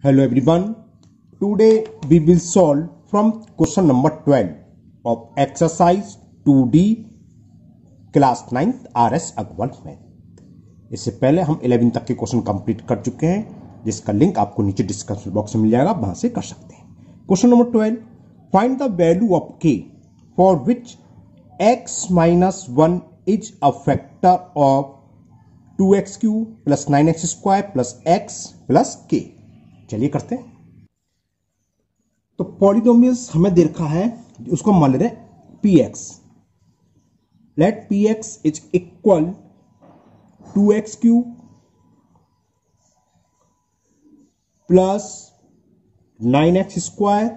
Hello everyone. Today we will solve from question number 12 of exercise 2D class 9th RS Agarwal math. इससे पहले हम 11 तक के question complete कर चुके हैं, जिसका लिंक आपको नीचे डिस्क्रिप्शन बॉक्स में मिल जाएगा, वहां से कर सकते हैं। Question number 12, find the value of k for which x minus 1 is a factor of 2x³ plus 9x² plus x plus k। चलिए करते हैं। तो पॉलिनोमियल्स हमें दे रखा है, उसको मान ले रहे हैं px। Let px is equal 2x³ plus 9x²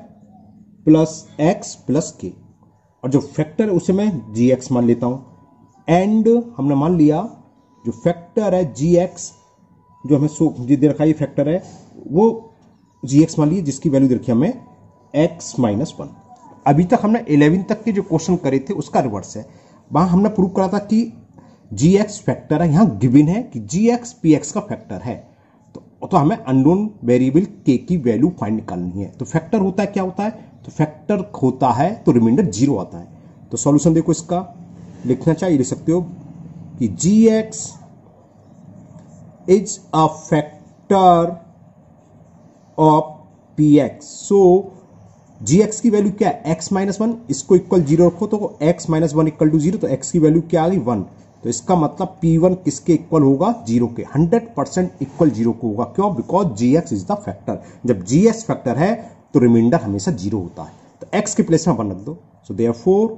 plus x plus k, और जो फैक्टर है उसे मैं gx मान लेता हूं। एंड हमने मान लिया जो फैक्टर है gx, जो हमें दे रखा है फैक्टर है, वो gx मान लिया, जिसकी वैल्यू दे रखी है हमें x माइनस 1। अभी तक हमने 11 तक के जो क्वेश्चन करे थे उसका रिवर्स है। वहां हमने प्रूव करा था कि gx फैक्टर है, यहां गिवन है कि gx px का फैक्टर है। तो हमें अननोन वेरिएबल k की वैल्यू फाइंड निकालनी है। तो फैक्टर होता है, क्या होता है? तो फैक्टर होता है तो रिमाइंडर 0 आता है। तो सॉल्यूशन देखो, इसका लिखना चाहिए, लिख सकते हो कि gx is a factor of px। So gx की वैल्यू क्या है? x माइनस 1, इसको इक्वल 0 रखो तो x माइनस 1 इक्वल टू 0, तो x की वैल्यू क्या आ गई? 1। तो इसका मतलब p1 किसके इक्वल होगा? 0 के। 100% इक्वल 0 को होगा। क्यों? Because gx is the factor. जब gx फैक्टर है तो रिमाइंडर हमेशा 0 होता है। तो x के प्लेस में 1 रख दो। सो देयरफॉर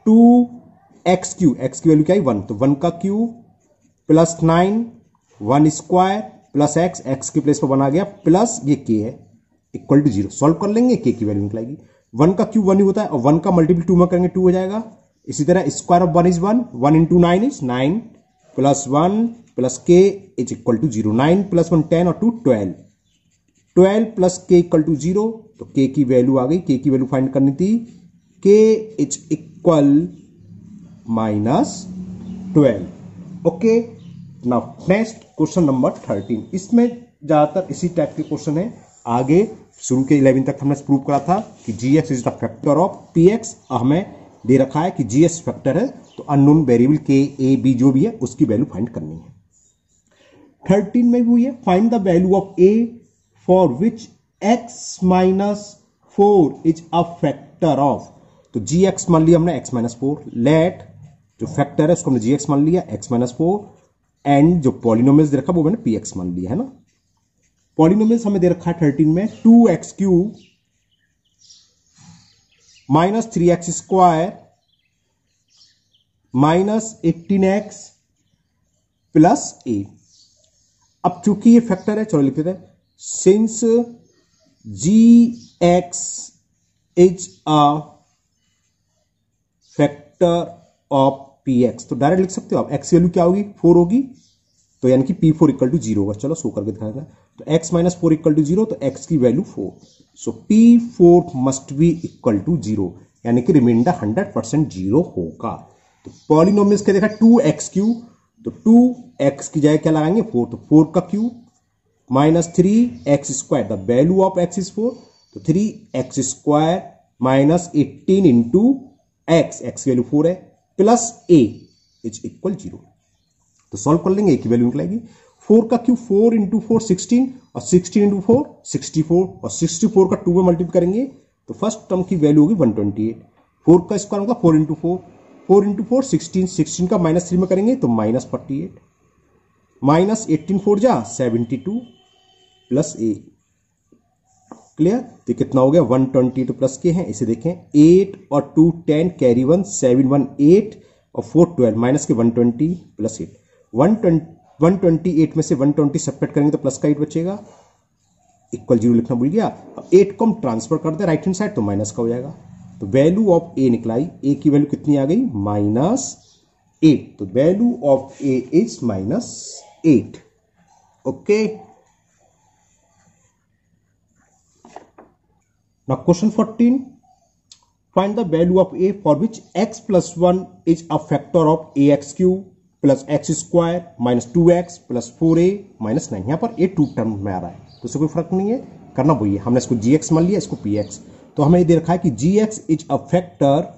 2x³ x की वैल्यू क्या है? 1, तो 1 का cube plus 9 1 square plus x के प्लेस पर 1 आ गया, प्लस ये k है इक्वल टू 0। सॉल्व कर लेंगे, k की वैल्यू निकलेगी। 1 का क्यूब 1 ही होता है, और 1 का मल्टीपल 2 में करेंगे 2 हो जाएगा। इसी तरह square of 1 is 1, 1 into 9 is 9 plus 1 plus k is equal to 0। 9 plus 1 10 और 2 12, 12 प्लस k इक्वल टू 0। तो k की वैल्यू आ गई। k की वैल्यू फाइंड करनी थी, k is equal minus 12। Okay, now next question number 13। इसमें ज्यादातर इसी टाइप के क्वेश्चन है। आगे शुरू के 11 तक हमने प्रूव करा था कि gx is the factor of px। हमें दे रखा है कि gx फैक्टर है, तो unknown variable k a b जो भी है उसकी वैल्यू फाइंड करनी है। 13 में भी है, find the value of a for which x minus 4 is a factor of. तो gx मान लिया हमने x माइनस 4। लेट जो फैक्टर है उसको हमने gx मान लिया x माइनस 4, एंड जो पॉलिनोमियल्स दे रखा वो मैंने px मान लिया है ना। पॉलिनोमियल्स हमें दे रखा है 13 में 2x³ minus 3x² minus 18x plus 8। अब चूंकि ये फैक्टर है, चलो लिख देते हैं, since gx is a factor of px, तो डायरेक्ट लिख सकते हो आप। x वैल्यू क्या होगी? 4 होगी, तो यानी कि p4 इक्वल टू 0 होगा। चलो शो करके दिखाएगा। तो x माइनस 4 इक्वल टू 0, तो x की value 4। So p4 must be equal to 0, यानी कि रिमाइंडर 100% 0 होगा। तो पॉलिनोमियल्स क्या देखा? 2x³, तो 2x की जगह क्या लगाएंगे? 4, तो 4 का cube minus 3x², the value of x is 4, तो 3x² माइनस 18 इंटू x की वैल्यू 4 है, प्लस a इज इक्वल 0। तो सॉल्व कर लेंगे, a की वैल्यू निकलेगी। 4 का क्यूब 4 इंटू 4 16, और 16 इंटू 4 64, और 64 का 2 में मल्टीप्लाई करेंगे तो फर्स्ट टर्म की वैल्यू होगी 128। 4 का स्क्वायर होगा 4 इंटू 4, 4 इंटू 4 16, 16 का माइनस 3 में करेंगे तो माइनस 48, माइनस 18 4 जा 72 प्लस a। क्लियर? तो कितना हो गया? 128 प्लस के हैं, इसे देखें 8 और 2 10, कैरी 1 7 1 8 और 4 12, माइनस के 120 प्लस 8। 128 में से 120 सेपरेट करेंगे तो प्लस का 8 बचेगा, इक्वल 0 लिखना भूल गया। अब 8 को हम ट्रांसफर कर दे राइट हैंड साइड, तो माइनस का हो जाएगा। तो वैल्यू ऑफ a निकलाई, a की वैल्यू कितनी आ गई? माइनस 8। तो value of a is minus 8। Okay, now question 14, find the value of a for which x plus 1 is a factor of ax³ plus x square minus 2x plus 4a minus 9। यहां पर a 2 term में आ रहा है तो इससे कोई फर्क नहीं है, करना वही है। हमने इसको gx मान लिया, इसको px। तो हमें ये दे रखा है कि gx is a factor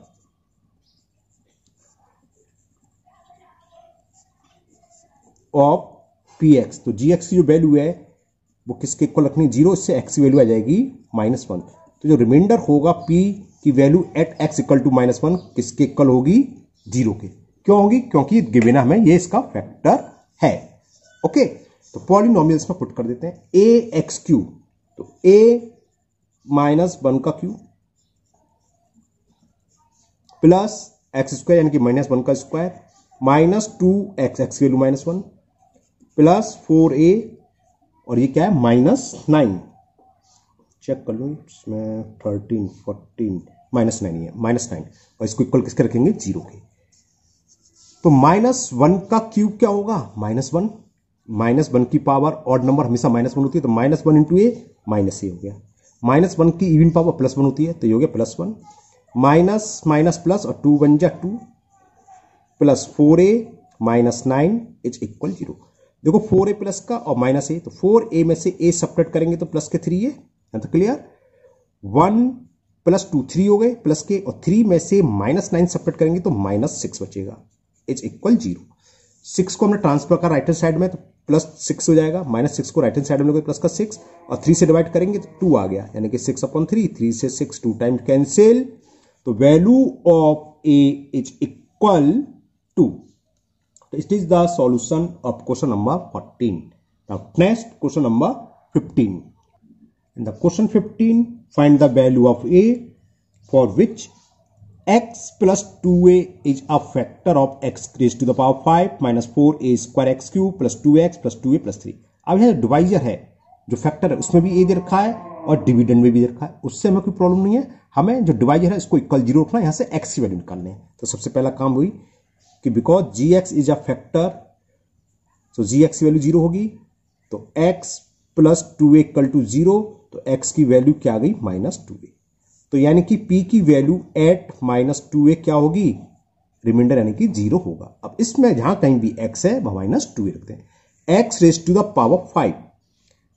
of px। तो gx की जो वैल्यू है वो किसके इक्वल रखनी, 0, इससे x की वैल्यू आ जाएगी -1। तो जो रिमाइंडर होगा p की value at x equal to -1 किसके इक्वल होगी, 0 के। क्यों होगी, क्योंकि गिवन है हमें ये इसका फैक्टर है। ओके, तो पॉलिनोमियल्स में पुट कर देते हैं a x क्यू, तो a -1 का क्यू प्लस एक्स स्क्वायर यानी कि -1 का स्क्वायर माइनस 2x, एक्स की वैल्यू -1 प्लस 4a और ये क्या है -9। चेक कर लो इसमें 13 14 -9 है, -9 और इसको इक्वल किसके रखेंगे, 0 के। तो -1 का क्यूब क्या होगा, -1। -1 की पावर ऑड नंबर हमेशा -1 होती है, तो -1 इंटू ए -a हो गया। -1 की इवन पावर +1 होती है, तो ये हो गया +1 माइनस माइनस प्लस और 2 बन जा 2 plus 4a minus 9 is equal 0। देखो 4a प्लस का और माइनस a, तो 4a में से a सब्ट्रैक्ट करेंगे तो प्लस के 3 है, तो क्लियर। 1 प्लस 2 3 हो गए प्लस के, और 3 में से -9 सब्ट्रैक्ट करेंगे तो -6 बचेगा इज इक्वल 0। 6 को हमने ट्रांसफर कर राइट हैंड साइड में, तो +6 हो जाएगा, -6 को राइट हैंड साइड में लोगे प्लस का 6 और 3 से डिवाइड करेंगे तो 2 आ गया, यानी कि 6/3, 3 से 6 2 टाइम कैंसिल, तो value of a is equal to. It is the solution of question number 14। Now next question number 15। In the question 15, find the value of a for which x plus 2a is a factor of x raised to the power 5 minus 4a square x cube plus 2x plus 2a plus 3। अब यह divisor है, जो factor है उसमें भी a दे रखा है और डिविडेंड में भी दे रखा है, उससे हमें कोई प्रॉब्लम नहीं है। हमें जो डिवाइजर है इसको इक्वल 0 रखना है, यहां से x की वैल्यू निकालने है। तो सबसे पहला काम हुई कि because gx is a factor, तो gx की वैल्यू 0 होगी, तो x plus 2a equal to 0, तो x की वैल्यू क्या आ गई, -2a। तो यानी कि p की वैल्यू एट -2a क्या होगी, रिमाइंडर यानी कि 0 होगा। अब इसमें जहां कहीं भी x है वहां -2a रखते हैं। x raise to the power 5,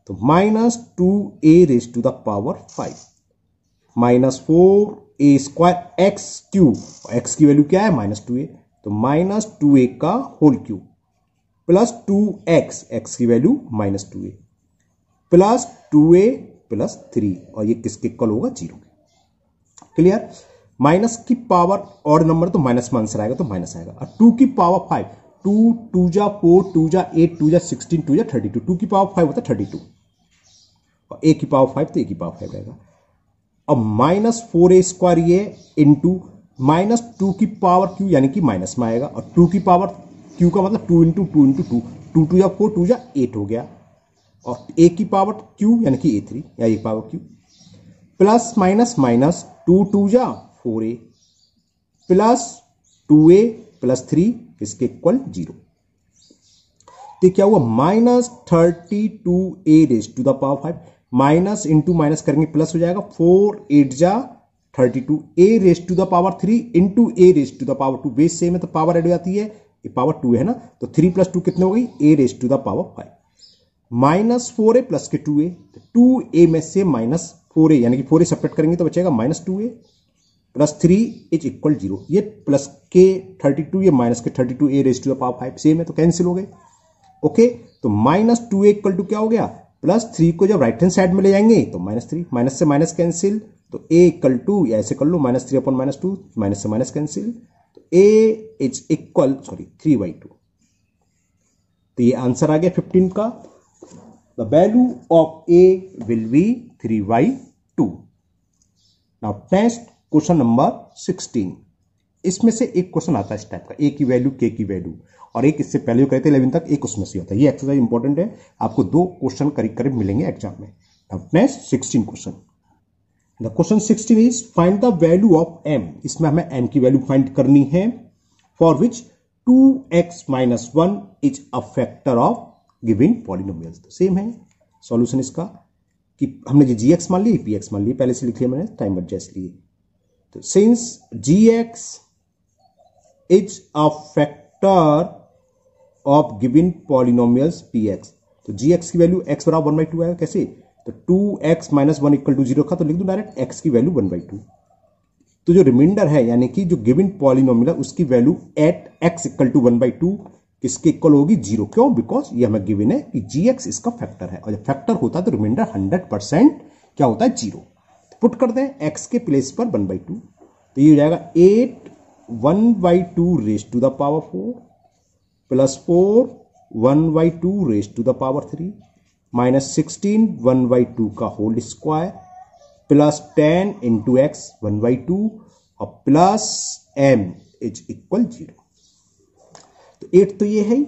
तो -2a raise to the power 5 -4a square x cube, x की वैल्यू क्या है -2a, तो -2a का whole cube plus 2x, x की value -2a plus 2a plus 3, और ये किसके इक्वल होगा, 0। क्लियर। माइनस की पावर ऑड नंबर तो -1 से आएगा, तो माइनस आएगा, और 2 की पावर 5, 2 2 जा 4 2 जा 8 2 जा 16 2 जा 32, 2 की पावर 5 होता है 32, और a की पावर 5 तो a की पावर 5 रहेगा। अब -4a स्क्वायर ये इंटू -2 की पावर q यानी कि माइनस में आएगा, और 2 की पावर q का मतलब 2 इंटू 2 इंटू 2, 2 2 या 4 2 या 8 हो गया, और a की पावर q यानी कि a3 या a power q plus minus minus 2 2 जा 4a प्लस 2a प्लस 3 इसके इक्वल 0। तो क्या हुआ, -32a raise to the power 5, minus into minus करेंगे प्लस हो जाएगा, 4 8 जा 32 a raise to the power 3 into a raise to the power 2, base same है तो पावर ऐड हो जाती है, ये पावर 2 है ना, तो 3 प्लस 2 कितने हो गई, a raise to the power 5 -4a plus के 2a, तो 2a में से -4a यानी कि 4a सब्ट्रैक्ट करेंगे तो बचेगा -2a प्लस 3 इज इक्वल 0। ये प्लस के 32 ये माइनस के 32a raise to the power 5 same है तो कैंसिल हो गए। ओके, तो -2a इक्वल टू क्या हो गया, +3 को जब राइट हैंड साइड में ले जाएंगे तो -3, माइनस से माइनस कैंसिल, तो a इक्वल टू ऐसे कर लो -3/-2, माइनस से माइनस कैंसिल, तो a इज इक्वल 3/2। तो ये आंसर आ गया 15 का। The value of a will be 3/2। Now next question number 16। इसमें से एक क्वेश्चन आता है इस टाइप का, a की वैल्यू k की वैल्यू, और एक इससे पहले जो कहते हैं 11 तक, एक उसमें से होता है। ये एक्सरसाइज इंपॉर्टेंट है, आपको 2 क्वेश्चन करीब करीब मिलेंगे एग्जाम में। Now next 16 question. The question 16 is find the value of m। इसमें हमें m की वैल्यू फाइंड करनी है, for which 2x minus 1 is a factor of given polynomials. तो सेम है सॉल्यूशन इसका, कि हमने जो gx मान ली px मान ली, पहले से लिख लिया मैंने टाइम बच जाए इसलिए। तो since gx is a factor of given polynomials P x. तो जी एक्स की वैल्यू एक्स बराबर 1/2 आएगा। कैसे? तो 2x माइनस 1 इक्वल टू 0 रखा तो लिख दूं डायरेक्ट एक्स की वैल्यू 1/2। तो जो रिमाइंडर है यानी कि जो गिवन पॉलिनोमियल है उसकी value at x equal to 1/2 किसके इक्वल होगी? 0। क्यों? बिकॉज ये हमें गिवन है कि जी एक्स इसका फैक्टर है, और जब फैक्टर होता है तो रिमाइंडर 100% क्या होता है? 0। पुट कर दें एक्स के प्लेस पर 1/2, तो ये हो जाएगा 8 1/2 raise to the power 4 plus 4 1/2 raise to the power 3 minus 16 1/2 का whole square plus 10 into x 1/2 और प्लस m इज इक्वल 0। तो 8 तो ये है,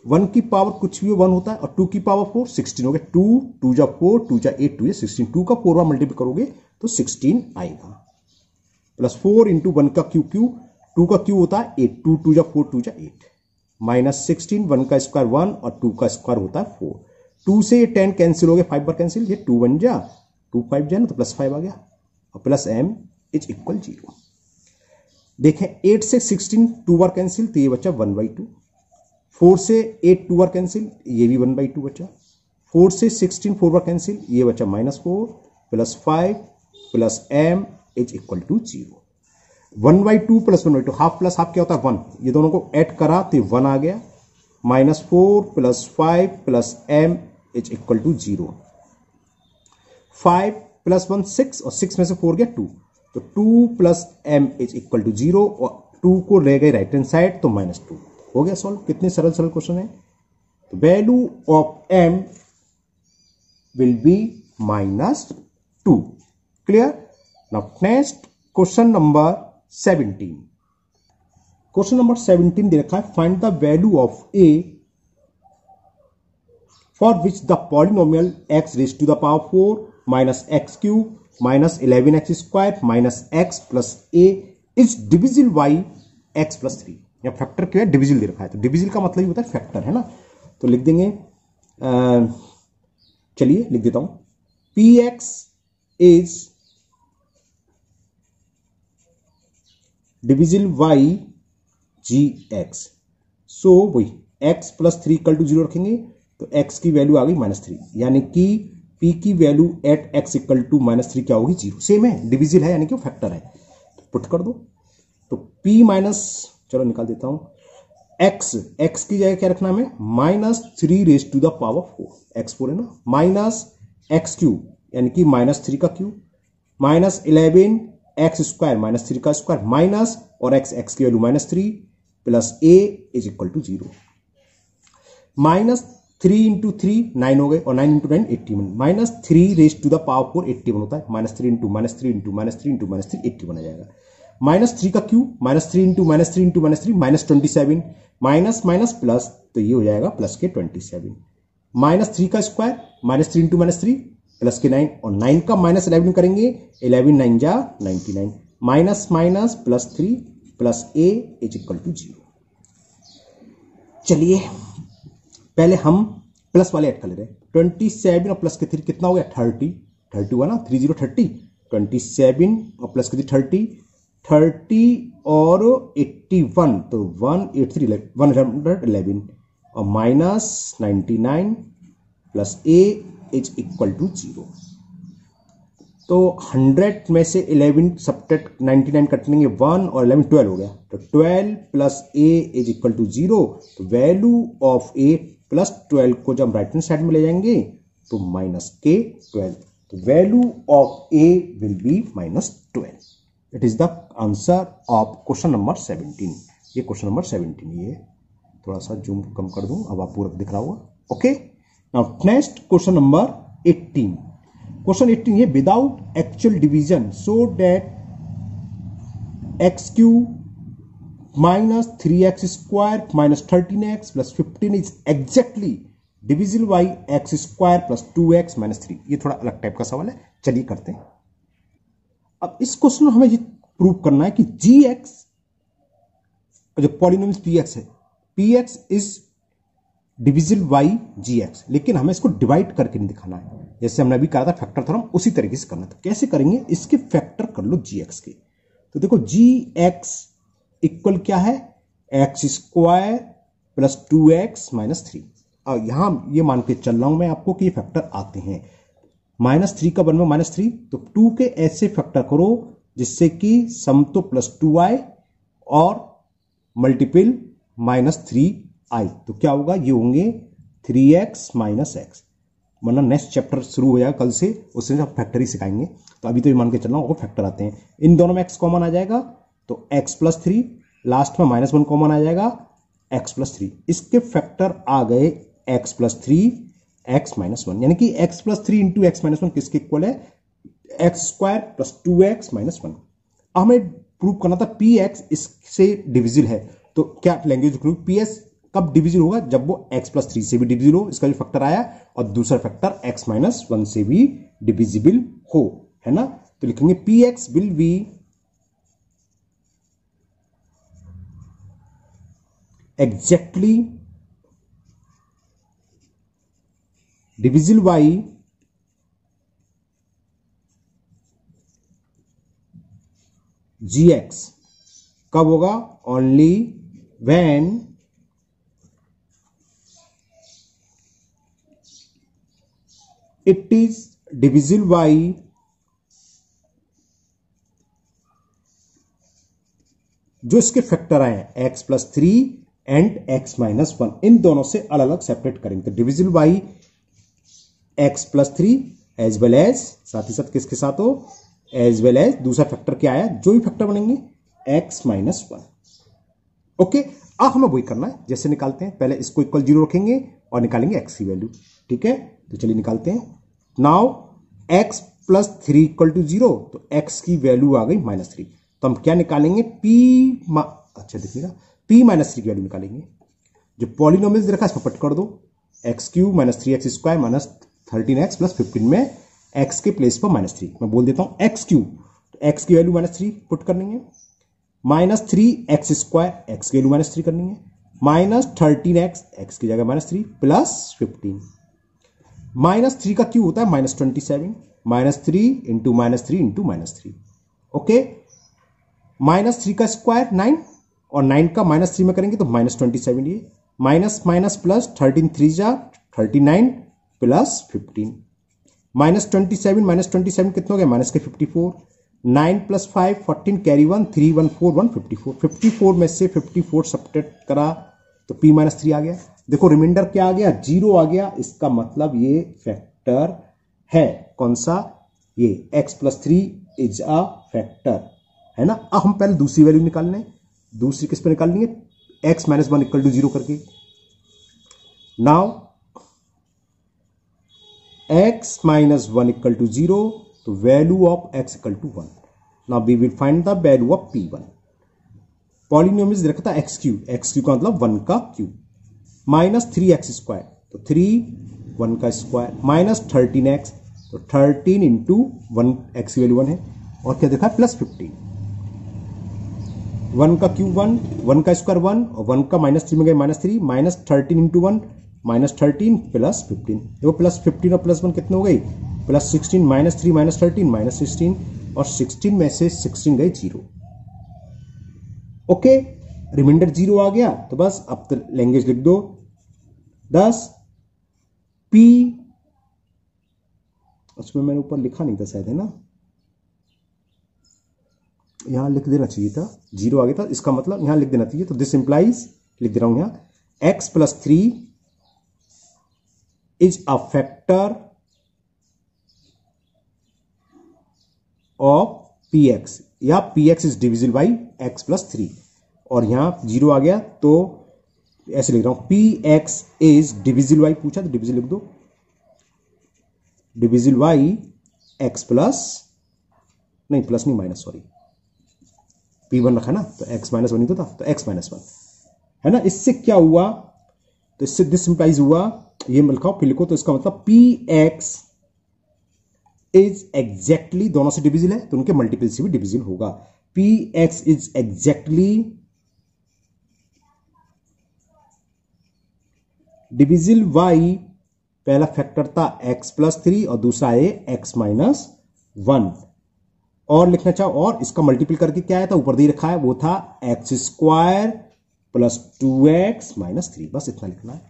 1 की पावर कुछ भी 1 होता है, और 2 की पावर 4 16 हो गया। 2 2 जा 4 2 जा 8 2 जा 16, 2 का 4 बार मल्टीप्लाई करोगे तो 16 आएगा। प्लस 4 इंटू 1 का क्यू, 2 का क्यू होता है 8, 2 2 जा 4 2 जा 8 माइनस 16 1 का स्क्वायर 1 और 2 का स्क्वायर होता है 4। 2 से ये 10 कैंसिल हो गया, 5 बार कैंसिल, ये 2 1 जा 2 5 जा ना, तो प्लस 5 आ गया और प्लस m इज इक्वल 0। देखें 8 से 16 2 बार कैंसिल तो ये बच्चा 1/2। 4 से 8 2 बार कैंसिल, ये भी 1/2 बच्चा। 4 से 16 4 बार कैंसिल, ये बच्चा -4 plus 5 plus m is equal to 0। 1/2 plus 1/2 half plus half क्या होता है 1, ये दोनों को ऐड करा तो 1 आ गया। -4 plus 5 plus m is equal to 0। 5 plus 1 6 और 6 में से 4 गया 2, तो 2 plus m is equal to 0 और 2 को ले गए राइट हैंड साइड तो -2 हो गया सॉल्व। कितने सरल सरल क्वेश्चन है। तो value of m will be -2। Clear. Now next question number 17। Question number 17 दे रखा है find the value of a for which the polynomial x raised to the power 4 minus x cube minus 11x square minus x plus a is divisible by x plus 3। या factor क्या है? Divisible दे रखा है, तो divisible का मतलब ही होता है फैक्टर, है ना। तो लिख देंगे, चलिए लिख देता हूं, px is divisible by gx। सो वही x प्लस 3 इक्वल टू 0 रखेंगे तो x की वैल्यू आ गई -3, यानी कि p की value at x equal to -3 क्या होगी? 0। सेम है, डिविजिबल है यानी कि वो फैक्टर है, तो पुट कर दो। तो p माइनस, चलो निकाल देता हूं, x की जगह क्या रखना हमें? -3 raise to the power 4, x 4 है ना, माइनस एक्स क्यूब यानी कि -3 का क्यूब माइनस 11 एक्स स्क्वायर -3 का स्क्वायर माइनस और x की value -3 plus a is equal to 0। -3 into 3 9 हो गए और 9 into 9 81 -3 raise to the power 4 81 होता है। -3 इंटू -3 इंटू -3 इंटू -3 81 आ जाएगा। -3 का cube -3 into -3 into -3 -27 minus minus plus, तो ये हो जाएगा प्लस के 27। -3 का स्क्वायर -3 इंटू -3 प्लस के 9 और 9 का -11 करेंगे, 11 9 जा 99 minus minus plus 3 plus a is equal to 0। चलिए पहले हम प्लस वाले ऐड कर ले रहे हैं। 27 और प्लस के 3 कितना हो गया? 30 हुआ ना, 30 30 27 और प्लस के 30 और 81 तो 111 और minus 99 plus a is equal to 0। तो 100 में से 11 सब्ट्रैक्ट 99 कटनेंगे 1 और 11 12 हो गया, तो 12 plus a is equal to 0। तो वैल्यू ऑफ a प्लस 12 को जब राइट हैंड साइड में ले जाएंगे तो -k12, तो value of a will be -12। It is the answer of question number 17। ये क्वेश्चन नंबर 17 ये थोड़ा सा जूम कम कर दूं, अब आप पूरा दिख रहा होगा। Okay, now next question number 18। Question 18 ये without actual division so that x cube -3x square -13x plus 15 is exactly divisible by x square plus 2x -3। ये थोड़ा अलग टाइप का सवाल है, चलिए करते हैं। अब इस क्वेश्चन में हमें ये प्रूव करना है कि gx जो पॉलिनोमियल px है, px is divisible by gx, लेकिन हमें इसको डिवाइड करके नहीं दिखाना है। जैसे हमने अभी कहा था फैक्टर थ्योरम, उसी तरीके से करना था। कैसे करेंगे? इसके फैक्टर कर लो gx के। तो देखो gx इक्वल क्या है? X square plus 2x minus 3। और यहां ये मान के चल रहा हूं मैं आपको कि ये फैक्टर आते हैं। -3 का 1 में -3, तो 2 के ऐसे फैक्टर करो जिससे कि सम तो +2 आए और मल्टीपल -3 तो क्या होगा, ये होंगे 3x माइनस एक्स। वरना नेक्स्ट चैप्टर शुरू हो जाएगा कल से, उससे हम फैक्टर ही सिखाएंगे। तो अभी तो ये मान के चलना होगा फैक्टर आते हैं। इन दोनों में x कॉमन आ जाएगा तो x प्लस 3, लास्ट में -1 कॉमन आ जाएगा x प्लस 3। इसके फैक्टर आ गए x प्लस 3 x माइनस 1, यानी कि x plus 3 into x minus 1 किसके इक्वल है, X square plus 2x minus 1। हमें प्रूव करना था px इससे डिविजिबल है, तो क्या लैंग्वेज ps कब डिविजिबल होगा, जब वो x प्लस 3 से भी डिविजिबल हो, इसका जो फैक्टर आया, और दूसरा फैक्टर x माइनस 1 से भी डिविजिबल हो, है ना। तो लिखेंगे px will be exactly divisible by gx। कब होगा, only when it is divisible by जो इसके फैक्टर आए हैं x plus 3 and x minus 1, इन दोनों से अलग अलग सेपरेट करेंगे। तो divisible by x plus 3 as well as, साथ ही साथ किसके साथ हो, एज वेल एज दूसरा फैक्टर क्या आया, जो भी फैक्टर बनेंगे x माइनस 1। ओके, अब हमें वही करना है जैसे निकालते हैं, पहले इसको इक्वल 0 रखेंगे और निकालेंगे x की वैल्यू। ठीक है, तो चलिए निकालते हैं। Now x plus 3 equal to 0, तो x की वैल्यू आ गई -3। तो हम क्या निकालेंगे, अच्छा देखिएगा, p माइनस 3 की वैल्यू निकालेंगे। जो पॉलिनोमियल्स रखा है इसको पट कर दो, x³ minus 3x square minus 13x plus 15 में x के प्लेस पर -3 मैं बोल देता हूं x³, तो x की वैल्यू -3 पुट करनी है, -3x स्क्वायर x की वैल्यू -3 करनी है, -13x x की जगह -3 प्लस 15। -3 का क्यू होता है -27, -3 इंटू -3 इंटू -3। ओके, -3 का स्क्वायर 9 और 9 का -3 में करेंगे तो -27, ये माइनस माइनस प्लस 13 3 जा 39 प्लस 15, -27 कितना हो गया, माइनस के 54, 9 प्लस 5 14 कैरी 1 3 1 4 1 54, 54 में से 54 सब्ट्रैक्ट करा तो p माइनस 3 आ गया। देखो रिमाइंडर क्या आ गया, 0 आ गया। इसका मतलब ये फैक्टर है, कौन सा, ये x plus 3 is a factor, है ना। अब हम पहले दूसरी वैल्यू निकालने हैं, दूसरी किस पे निकालनी है, x माइनस 1 इक्वल टू 0 करके। Now x minus 1 equal to 0, तो value of x equal to 1। Now we will find the value of p1। Polynomials रखता है x³ का मतलब 1 का क्यूब, -3x स्क्वायर तो 3 1 का स्क्वायर, -13x तो 13 इंटू 1 x की वैल्यू 1 है, और क्या देखा प्लस 15, 1 का क्यूब 1, 1 का स्क्वायर 1 और 1 का -3 में गए -3, -13 इंटू 1 -13 प्लस 15। देखो प्लस 15 और प्लस 1 कितने हो गई, प्लस 16, -3 -13 -16, और 16 में से 16 गए 0। ओके, रिमाइंडर 0 आ गया, तो बस अब तो लैंग्वेज लिख दो 10 p, उसमें मैंने ऊपर लिखा नहीं था शायद, है ना, यहां लिख देना चाहिए था, 0 आ गया था, इसका मतलब यहां लिख देना चाहिए। तो दिस इंप्लाइज, लिख दे रहा हूं यहां, x plus 3 is a factor of px, या px is divisible by x plus 3, और यहां 0 आ गया तो ऐसे लिख रहा हूं, px इज डिविजिबल बाई, पूछा तो डिविजिबल लिख दो, डिविजिबल बाई x प्लस, नहीं प्लस नहीं माइनस, सॉरी p1 रखा ना, तो x माइनस 1 ही तो था, तो x माइनस 1, है ना। इससे क्या हुआ, तो इससे दिस इंप्लाइज हुआ, ये लिखाओ फिर लिखो, तो इसका मतलब px इज एग्जैक्टली, दोनों से डिविजिबल है तो उनके मल्टीपल से भी डिविजिबल होगा। px is exactly divisible by, पहला फैक्टर था x प्लस 3 और दूसरा है x माइनस 1, और लिखना चाहो, और इसका मल्टीपल करके क्या आया था, ऊपर दे रखा है, वो था x square plus 2x minus 3, बस इतना लिखना है।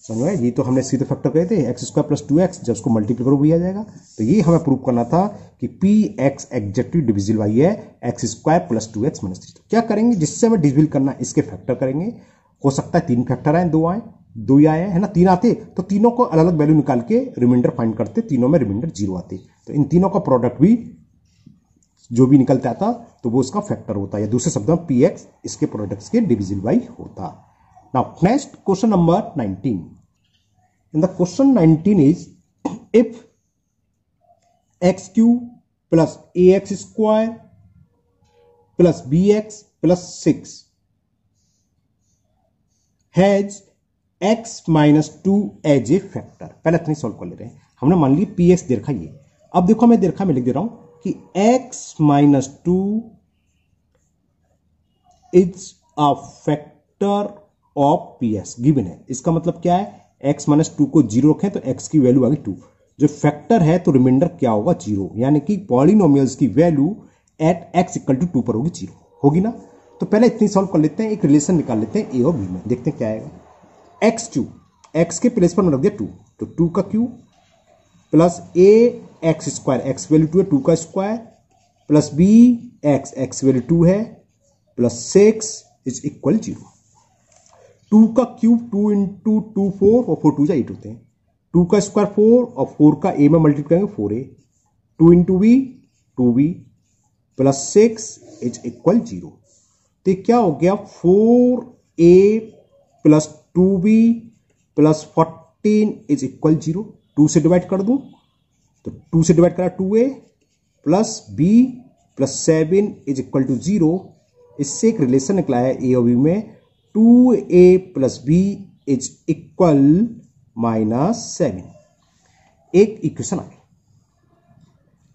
समझ में? ये तो हमने सीधे फैक्टर करे थे, एक्स स्क्वायर प्लस 2x, जब उसको मल्टीप्लाई करो भी आ जाएगा। तो ये हमें प्रूव करना था कि P X exactly divisible by है X square plus 2x minus 3। तो क्या करेंगे, जिससे हमें डिविजिबल करना है इसके फैक्टर करेंगे। हो सकता है 3 फैक्टर आए, 2 आए, 2 ही आए है ना, 3 आते तो तीनों को अलग अलग वैल्यू निकाल के रिमाइंडर फाइंड करते, तीनों में रिमाइंडर 0 आते। तो इन तीनों का प्रोडक्ट भी जो भी निकलता था तो वो इसका फैक्टर होता है, या दूसरे शब्दों में पी एक्स इसके प्रोडक्ट्स के डिविजिबल बाई होता। Now next question number 19। In the question 19 is, if x cube plus ax square plus bx plus 6 has x minus 2 as a factor। पहले इतनी सॉल्व कर ले रहे हैं हमने, मान ली पी एक्स दे रखा ये। अब देखो मैं लिख दे रहा हूं कि x minus 2 is a factor of px given है। इसका मतलब क्या है, x माइनस 2 को 0 रखें तो x की वैल्यू आ गई 2। जो फैक्टर है तो रिमाइंडर क्या होगा, 0, यानी कि पॉलिनोमियल्स की value at x equal to 2 पर होगी, 0 होगी ना। तो पहले इतनी सॉल्व कर लेते हैं, एक रिलेशन निकाल लेते हैं a और b में, देखते हैं क्या आएगा। x क्यूब, x के प्लेस पर मैं रख दिया 2, तो 2 का cube plus a x square, x value 2 है, 2 का square plus b x value 2 है प्लस 6 इज इक्वल 0। 2 का क्यूब 2 इंटू 2 4 और 4 2 8 होते हैं। 2 का स्क्वायर 4 और 4 का a में मल्टीप्लाई करेंगे 4a, 2 into b 2b plus 6 is equal 0। तो क्या हो गया, 4a plus 2b plus 14 is equal 0। 2 से डिवाइड कर दूं तो 2 से डिवाइड करा 2a plus b plus 7 is equal to 0। इससे एक रिलेशन निकला है a और b में, 2a plus B is equal -7। एक इक्वेशन आ गई।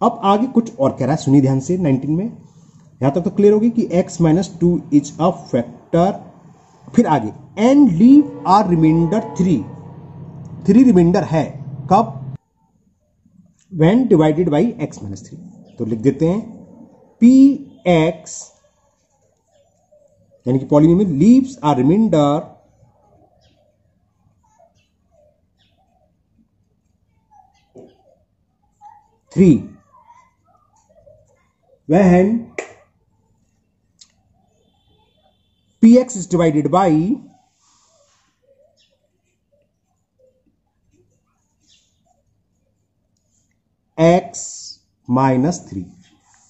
अब आगे कुछ और कह रहा है, सुनिए ध्यान से। 19 में यहां तक तो क्लियर होगी कि x minus 2 is a factor. फिर आगे and leave are reminder 3 reminder है कब, when divided by x minus 3। तो लिख देते हैं पी एक्स यानी कि polynomial leaves are reminder three when p x is divided by x minus 3।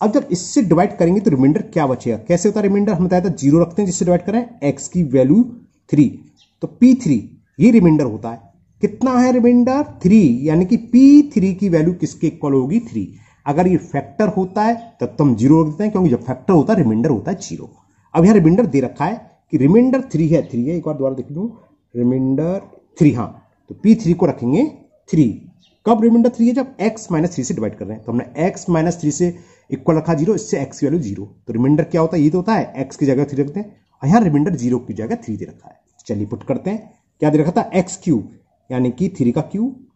अब जब इससे डिवाइड करेंगे तो रिमाइंडर क्या बचेगा, कैसे होता है रिमाइंडर, हम बताया था 0 रखते हैं, जिससे डिवाइड करें x की वैल्यू 3, तो p3 ये रिमाइंडर होता है। कितना है रिमाइंडर, 3, यानी कि p3 की वैल्यू किसके इक्वल होगी, 3। अगर ये फैक्टर होता है तब तो हम 0 रख देते हैं, क्योंकि जब फैक्टर होता है रिमाइंडर होता है 0। अब यहां रिमाइंडर दे रखा है कि रिमाइंडर 3 है, एक बार दोबारा देख लूं, रिमाइंडर 3, हाँ, तो p3 को रखेंगे 3। कब रिमाइंडर 3 है, जब x माइनस 3 से डिवाइड कर रहे हैं। तो हमने x माइनस 3 से इक्वल रखा 0, इससे x की वैल्यू 0, तो रिमाइंडर क्या होता है, ये तो होता है x की जगह 3 रखते हैं, और यहां रिमाइंडर 0 की जगह 3 दे रखा है। चलिए पुट करते हैं, क्या दे रखा था, x क्यूब यानी कि 3 का cube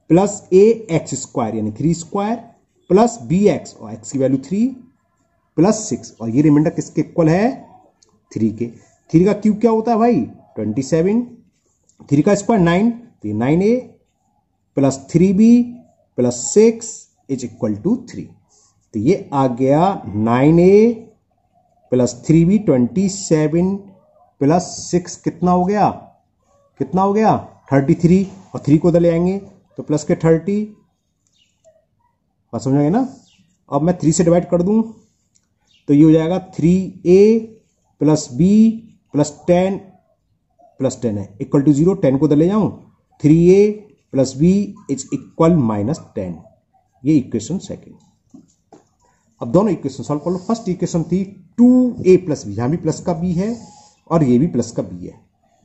plus a x square यानी 3 स्क्वायर प्लस bx और x की वैल्यू 3 प्लस 6, और ये रिमाइंडर किसके इक्वल है, 3 के। 3 का क्यूब क्या होता है भाई, 27, 3 का स्क्वायर 9, तो ये 9a plus 3b plus 6 is equal to 3। तो ये आ गया 9a प्लस 3b 27 प्लस 6 कितना हो गया, 33, और 3 को उधर ले आएंगे तो प्लस के 30, बात समझ आएगा ना। अब मैं 3 से डिवाइड कर दूं तो ये हो जाएगा 3a प्लस b प्लस 10 है इक्वल टू 0, 10 को उधर ले जाऊं, 3a plus b is equal -10। ये इक्वेशन सेकेंड। अब दोनों इक्वेशन सॉल्व कर लो। फर्स्ट इक्वेशन थी 2a प्लस b, यहां भी प्लस का b है और ये भी प्लस का b है,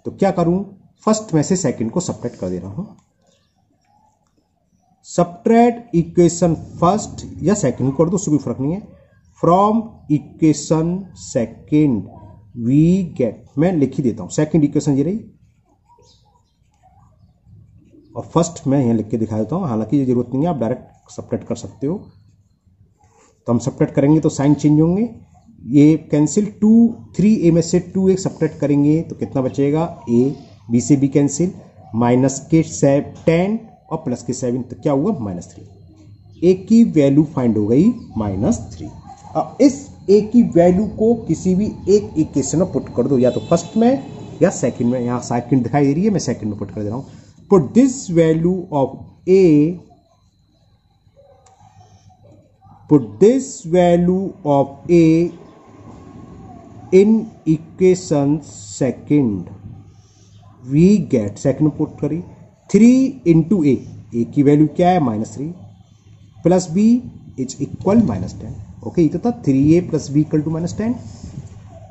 तो क्या करूं, फर्स्ट में से सेकंड को सब्ट्रैक्ट कर दे रहा हूं। सब्ट्रैक्ट इक्वेशन फर्स्ट या सेकंड कर दो, उससे कोई फर्क नहीं है। From equation second we get, मैं लिख ही देता हूं, सेकंड इक्वेशन ये रही और फर्स्ट मैं यहां लिख के दिखा देता हूं, हालांकि ये जरूरत नहीं है, आप डायरेक्ट सब्ट्रैक्ट कर सकते हो। तो हम सब्ट्रैक्ट करेंगे तो साइन चेंज होंगे, ये कैंसिल 2 3a में से 2 एक सब्ट्रैक्ट करेंगे तो कितना बचेगा a, b से b कैंसिल, माइनस के 10 और प्लस के 7 तो क्या हुआ -3। a की वैल्यू फाइंड हो गई -3। अब इस a की वैल्यू को किसी भी एक इक्वेशन में पुट कर दो, या तो फर्स्ट में या सेकंड में। यहां सेकंड दिखाई दे रही है, मैं सेकंड में पुट कर दे रहा हूं। Put this value of a, put this value of a in equation second, we get second put करी 3 into a की वैल्यू क्या है -3 plus b is equal -10। Okay, ये तो था 3a plus b equal to -10।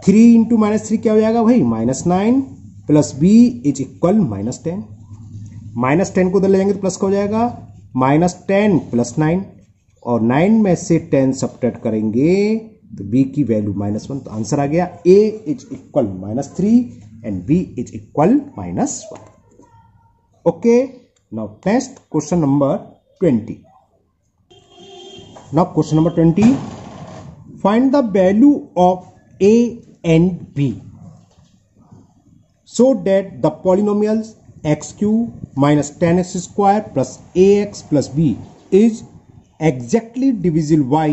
3 into -3 क्या हो जाएगा भाई -9 प्लस b इज इक्वल -10। -10 को उधर ले जाएंगे तो प्लस का हो जाएगा -10 प्लस 9, और 9 में से 10 सब्ट्रैक्ट करेंगे तो b की वैल्यू -1। तो आंसर आ गया a is equal -3 and b is equal -1। Okay, now next question number 20। Now question number 20, find the value of a and b so that the polynomials x cube minus 10x square plus ax plus b is exactly divisible by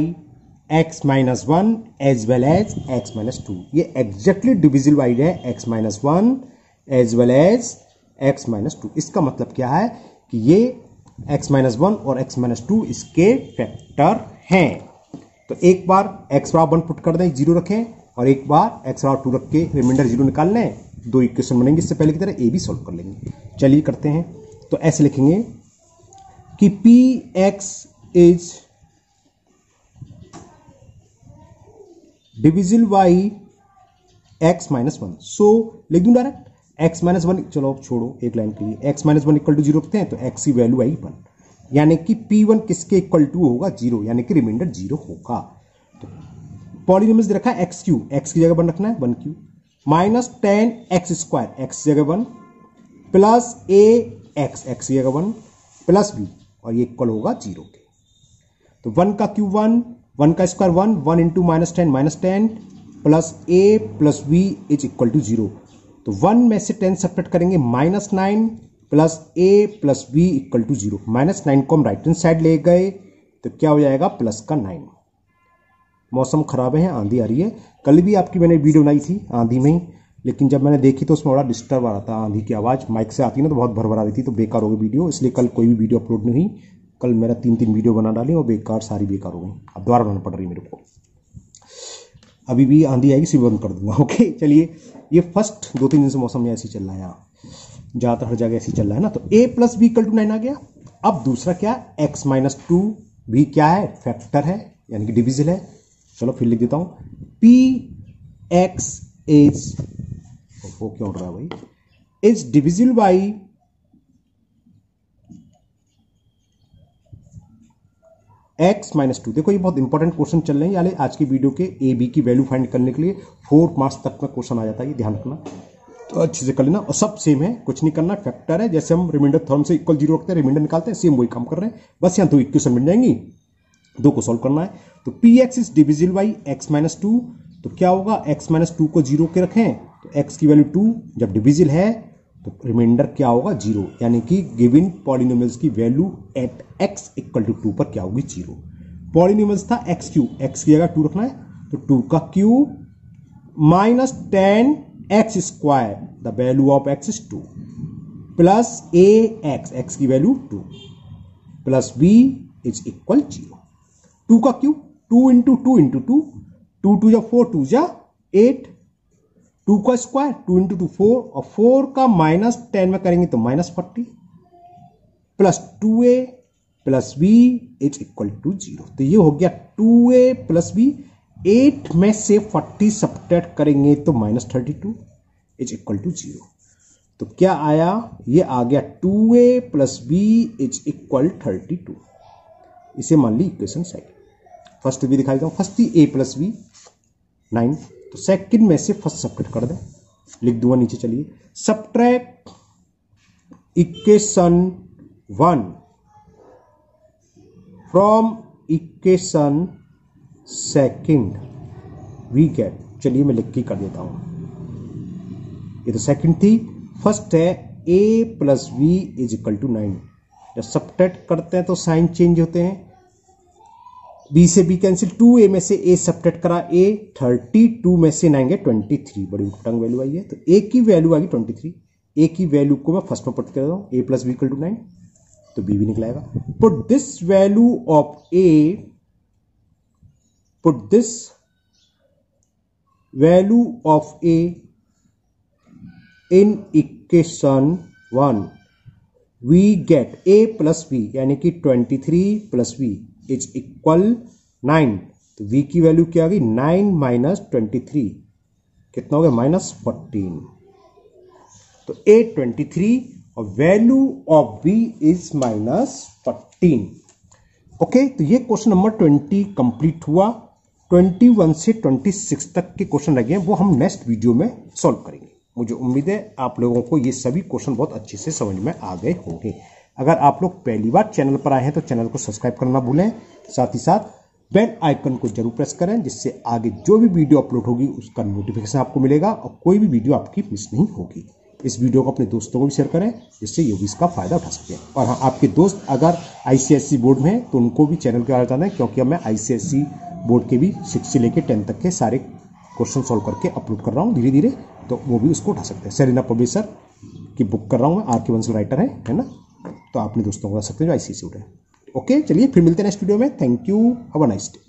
x minus 1 as well as x minus 2। ये exactly divisible by है x minus 1 as well as x minus 2। इसका मतलब क्या है कि ये x minus 1 और x minus 2 इसके फैक्टर हैं। तो एक बार x बराबर 1 पुट कर दें, 0 रखें, और एक बार x बराबर 2 रख के रिमाइंडर 0 निकाल लें। दो इक्वेशन बनेंगे, इससे पहले की तरह a भी सॉल्व कर लेंगे। चलिए करते हैं। तो ऐसे लिखेंगे कि px is divisible by x minus 1। सो लिख दूं डायरेक्ट x minus 1, चलो अब छोड़ो एक लाइन के लिए, x minus 1 इक्वल टू 0 रखते हैं तो x की वैल्यू आई 1, यानी कि p1 किसके इक्वल टू होगा 0, यानी कि रिमाइंडर 0 होगा। तो पॉलिनोमियल्स दे रखा है x क्यूब, x की जगह 1 रखना है 1 cube, minus 10x square, x की जगह 1 प्लस ax, x की जगह 1 प्लस b, और ये इक्वल होगा 0 के। तो 1 का क्यूब 1, 1 का square 1, 1 into -10 plus a plus b is equal to 0। तो 1 में से 10 सब्ट्रैक्ट करेंगे, -9 plus a plus b equal to 0। -9 को हम राइट हैंड साइड ले गए तो क्या हो जाएगा प्लस का 9। मौसम खराब है, आंधी आ रही है। कल भी आपकी मैंने वीडियो बनाई थी आंधी में ही, लेकिन जब मैंने देखी तो उसमें बड़ा डिस्टर्ब आ रहा था। आंधी की आवाज़ माइक से आती ना तो बहुत भरभरा रही थी, तो बेकार हो गई वीडियो, इसलिए कल कोई भी वीडियो अपलोड नहीं हुई। कल मेरा 3 वीडियो बना डाली और बेकार, सारी बेकार हो गई। अब दोबारा बनाना पड़ रही मेरे को। अभी भी आंधी आएगी, सिर्फ बंद कर दूंगा। ओके, चलिए। ये फर्स्ट 2-3 दिन से मौसम में ऐसे ही चल रहा है, यहाँ ज़्यादातर हर जगह ऐसे ही चल रहा है ना। तो a plus B equal to 9 आ गया। अब दूसरा क्या, x माइनस 2 भी क्या है, फैक्टर है, यानी कि डिविजिबल है। चलो फिर लिख देता हूँ, पी एक्स इज, वो क्यों उड़ रहा है भाई, is divisible by x minus 2। देखो ये बहुत इंपॉर्टेंट क्वेश्चन चल रहे हैं, यानी आज की वीडियो के ए बी की वैल्यू फाइंड करने के लिए 4 मार्क्स तक में क्वेश्चन आ जाता है, ये ध्यान रखना। तो अच्छे से कर लेना, और सब सेम है, कुछ नहीं करना। फैक्टर है, जैसे हम रिमाइंडर थर्म से इक्वल 0 रखते हैं, रिमाइंडर निकालते हैं, सेम वही काम कर रहे हैं। बस यहाँ 2 इक्वेशन बन जाएंगी, 2 को सॉल्व करना है। तो P x is divisible by x minus 2। तो क्या होगा, x माइनस 2 को 0 के रखें तो x की वैल्यू 2, जब डिविजिबल है तो रिमाइंडर क्या होगा 0, यानी कि गिवन पॉलिनोमियल्स की value at x equal to 2 पर क्या होगी 0। पॉलिनोमियल्स था x क्यूब, x की जगह 2 रखना है, तो 2 का cube minus 10x square, the value of x is 2, plus ax, x की value 2, plus b is equal 0। 2 का क्यूब 2 इंटू 2 इंटू 2, 2 2 जा 4, 2 जा 8, 2 का स्क्वायर 2 इंटू 2 4, और 4 का माइनस 10 में करेंगे तो -40, plus 2a plus b is equal to 0। तो ये हो गया 2a प्लस b। 8 में से 40 सब्ट्रैक्ट करेंगे तो -32 इज इक्वल टू 0। तो क्या आया, ये आ गया 2a plus b is equal 32। इसे मान ली इक्वेशन सेकंड। फर्स्ट भी दिखाई देता हूं, फर्स्ट थी a प्लस b 9, तो सेकंड में से फर्स्ट सब्ट्रैक्ट कर दें, लिख दूंगा नीचे। चलिए, subtract equation 1 from equation second we get, चलिए मैं लिख के कर देता हूं, ये तो सेकंड थी। फर्स्ट है a plus v is equal to 9। जब सब्ट्रैक्ट करते हैं तो साइन चेंज होते हैं, b से b कैंसिल, 2a में से a सब्ट्रैक्ट करा a 32 में से 9 गए 23, बड़ी उठपटांग वैल्यू आई है। तो a की वैल्यू आ गई 23, a की वैल्यू को मैं फर्स्ट में पुट कर रहा हूं, a plus B equal to 9, तो b भी निकलाएगा। Put this value of a, put this value of a in equation 1, we get a plus b यानी कि 23 प्लस b इज इक्वल 9। तो v की वैल्यू क्या आ गई, 9 माइनस 23 कितना हो गया, -14। तो a 23 और value of v is -14। Okay, तो ये क्वेश्चन नंबर 20 कंप्लीट हुआ। 21 से 26 तक के क्वेश्चन लगे हैं, वो हम नेक्स्ट वीडियो में सॉल्व करेंगे। मुझे उम्मीद है आप लोगों को ये सभी क्वेश्चन बहुत अच्छे से समझ में आ गए होंगे। अगर आप लोग पहली बार चैनल पर आए हैं तो चैनल को सब्सक्राइब करना भूलें, साथ ही साथ बेल आइकन को जरूर प्रेस करें, जिससे आगे जो भी वीडियो अपलोड होगी उसका नोटिफिकेशन आपको मिलेगा और कोई भी वीडियो आपकी मिस नहीं होगी। इस वीडियो को अपने दोस्तों को भी शेयर करें, जिससे ये भी इसका फायदा उठा सकें। और हाँ, आपके दोस्त अगर ICSE बोर्ड में हैं तो उनको भी चैनल के बारे में बताना है, क्योंकि अब मैं ICSE बोर्ड के भी 6 से लेकर 10 तक के सारे क्वेश्चन सॉल्व करके अपलोड कर रहा हूँ धीरे धीरे, तो वो भी उसको उठा सकते हैं। सेरेना पब्लिशर की बुक कर रहा हूँ मैं, RK बंसल राइटर है ना, तो अपने दोस्तों को बता सकते हैं जो ICSE बोर्ड है। ओके, चलिए फिर मिलते हैं नेक्स्ट वीडियो में। Thank you, have a nice day.